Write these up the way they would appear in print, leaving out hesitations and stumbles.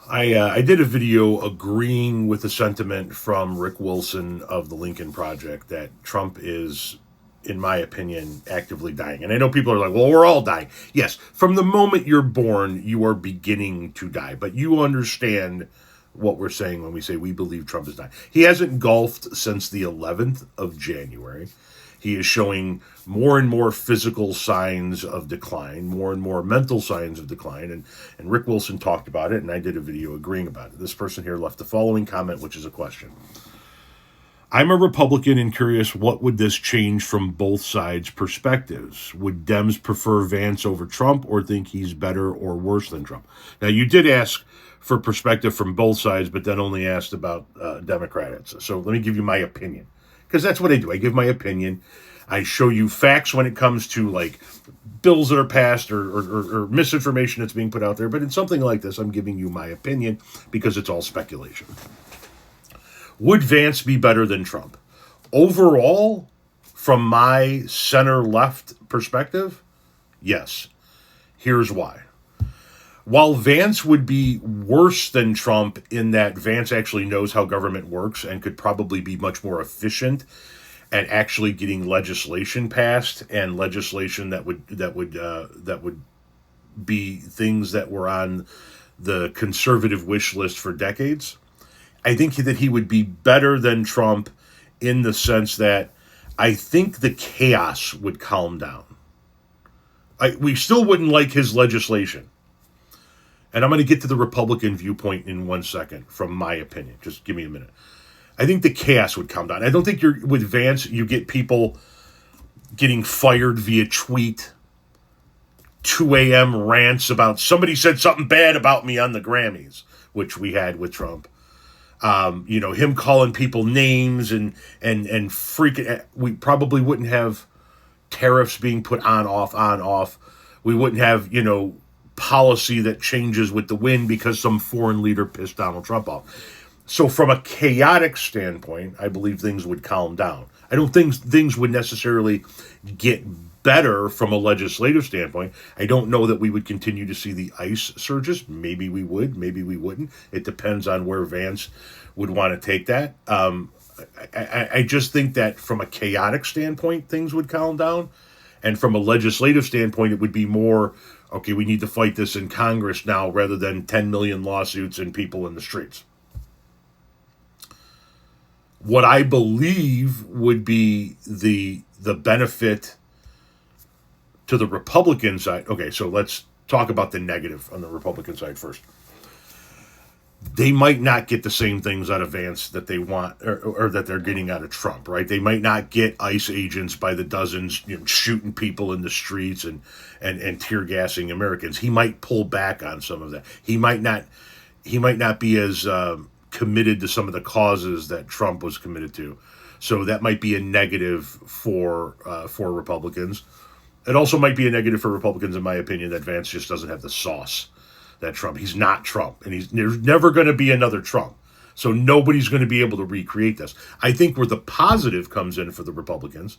I did a video agreeing with the sentiment from Rick Wilson of the Lincoln Project that Trump is, in my opinion, actively dying. And I know people are like, well, we're all dying. Yes, from the moment you're born, you are beginning to die. But you understand what we're saying when we say we believe Trump is dying. He hasn't golfed since the 11th of January. He is showing more and more physical signs of decline, more and more mental signs of decline. And Rick Wilson talked about it, and I did a video agreeing about it. This person here left the following comment, which is a question. I'm a Republican and curious, what would this change from both sides' perspectives? Would Dems prefer Vance over Trump or think he's better or worse than Trump? Now, you did ask for perspective from both sides, but then only asked about Democrats. So let me give you my opinion, because that's what I do. I give my opinion. I show you facts when it comes to like bills that are passed or misinformation that's being put out there. But in something like this, I'm giving you my opinion because it's all speculation. Would Vance be better than Trump? Overall, from my center-left perspective, yes. Here's why. While Vance would be worse than Trump in that Vance actually knows how government works and could probably be much more efficient at actually getting legislation passed, and legislation that would be things that were on the conservative wish list for decades, I think that he would be better than Trump in the sense that I think the chaos would calm down. We still wouldn't like his legislation. And I'm going to get to the Republican viewpoint in 1 second, from my opinion. Just give me a minute. I think the chaos would calm down. I don't think with Vance, you get people getting fired via tweet, 2 a.m. rants about somebody said something bad about me on the Grammys, which we had with Trump. Him calling people names and freaking. We probably wouldn't have tariffs being put on, off. We wouldn't have, policy that changes with the wind because some foreign leader pissed Donald Trump off. So from a chaotic standpoint, I believe things would calm down. I don't think things would necessarily get better from a legislative standpoint. I don't know that we would continue to see the ICE surges. Maybe we would, maybe we wouldn't. It depends on where Vance would want to take that. I just think that from a chaotic standpoint, things would calm down. And from a legislative standpoint, it would be more, okay, we need to fight this in Congress now rather than 10 million lawsuits and people in the streets. What I believe would be the benefit to the Republican side. Okay, so let's talk about the negative on the Republican side first. They might not get the same things out of Vance that they want or that they're getting out of Trump, right? They might not get ICE agents by the dozens, shooting people in the streets and tear gassing Americans. He might pull back on some of that. He might not be as committed to some of the causes that Trump was committed to. So that might be a negative for Republicans. It also might be a negative for Republicans, in my opinion, that Vance just doesn't have the sauce that Trump. He's not Trump, and there's never going to be another Trump. So nobody's going to be able to recreate this. I think where the positive comes in for the Republicans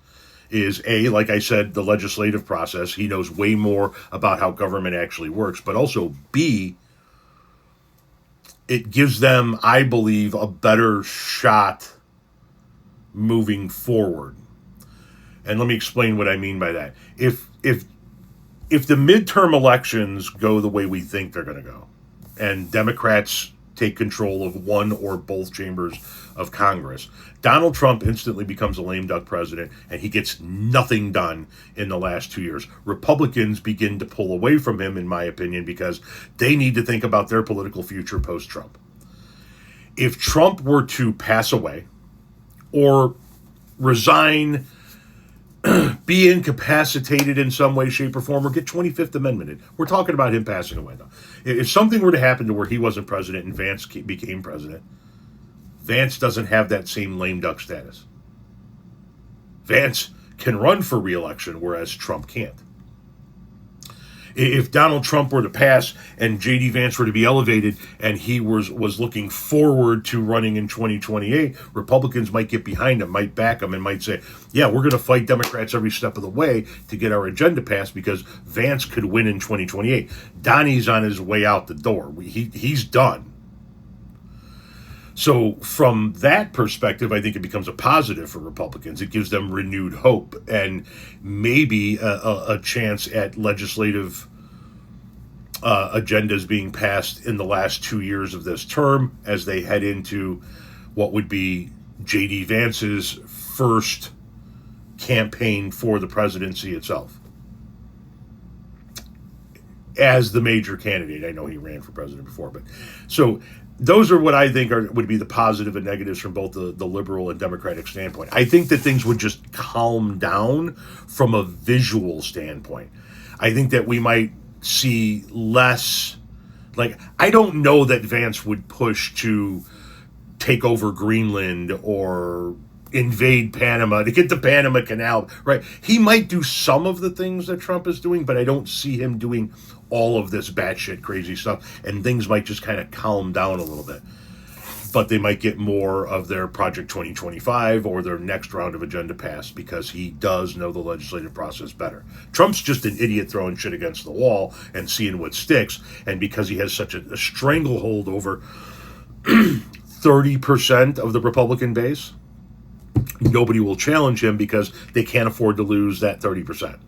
is, A, like I said, the legislative process. He knows way more about how government actually works. But also, B, it gives them, I believe, a better shot moving forward. And let me explain what I mean by that. If the midterm elections go the way we think they're going to go, and Democrats take control of one or both chambers of Congress, Donald Trump instantly becomes a lame duck president, and he gets nothing done in the last 2 years. Republicans begin to pull away from him, in my opinion, because they need to think about their political future post-Trump. If Trump were to pass away or resign, be incapacitated in some way, shape, or form, or get 25th Amendment. We're talking about him passing away, though. If something were to happen to where he wasn't president and Vance became president, Vance doesn't have that same lame duck status. Vance can run for re-election, whereas Trump can't. If Donald Trump were to pass and JD Vance were to be elevated and he was looking forward to running in 2028, Republicans might get behind him, might back him, and might say, yeah, we're going to fight Democrats every step of the way to get our agenda passed because Vance could win in 2028. Donnie's on his way out the door. He's done. So from that perspective, I think it becomes a positive for Republicans. It gives them renewed hope and maybe a chance at legislative agendas being passed in the last 2 years of this term as they head into what would be JD Vance's first campaign for the presidency itself as the major candidate. I know he ran for president before, but so those are what I think would be the positive and negatives from both the liberal and Democratic standpoint. I think that things would just calm down from a visual standpoint. I think that we might see less, like, I don't know that Vance would push to take over Greenland or invade Panama to get the Panama Canal, right? He might do some of the things that Trump is doing, but I don't see him doing all of this batshit crazy stuff, and things might just kind of calm down a little bit. But they might get more of their Project 2025 or their next round of agenda passed because he does know the legislative process better. Trump's just an idiot throwing shit against the wall and seeing what sticks, and because he has such a stranglehold over 30% of the Republican base, nobody will challenge him because they can't afford to lose that 30%.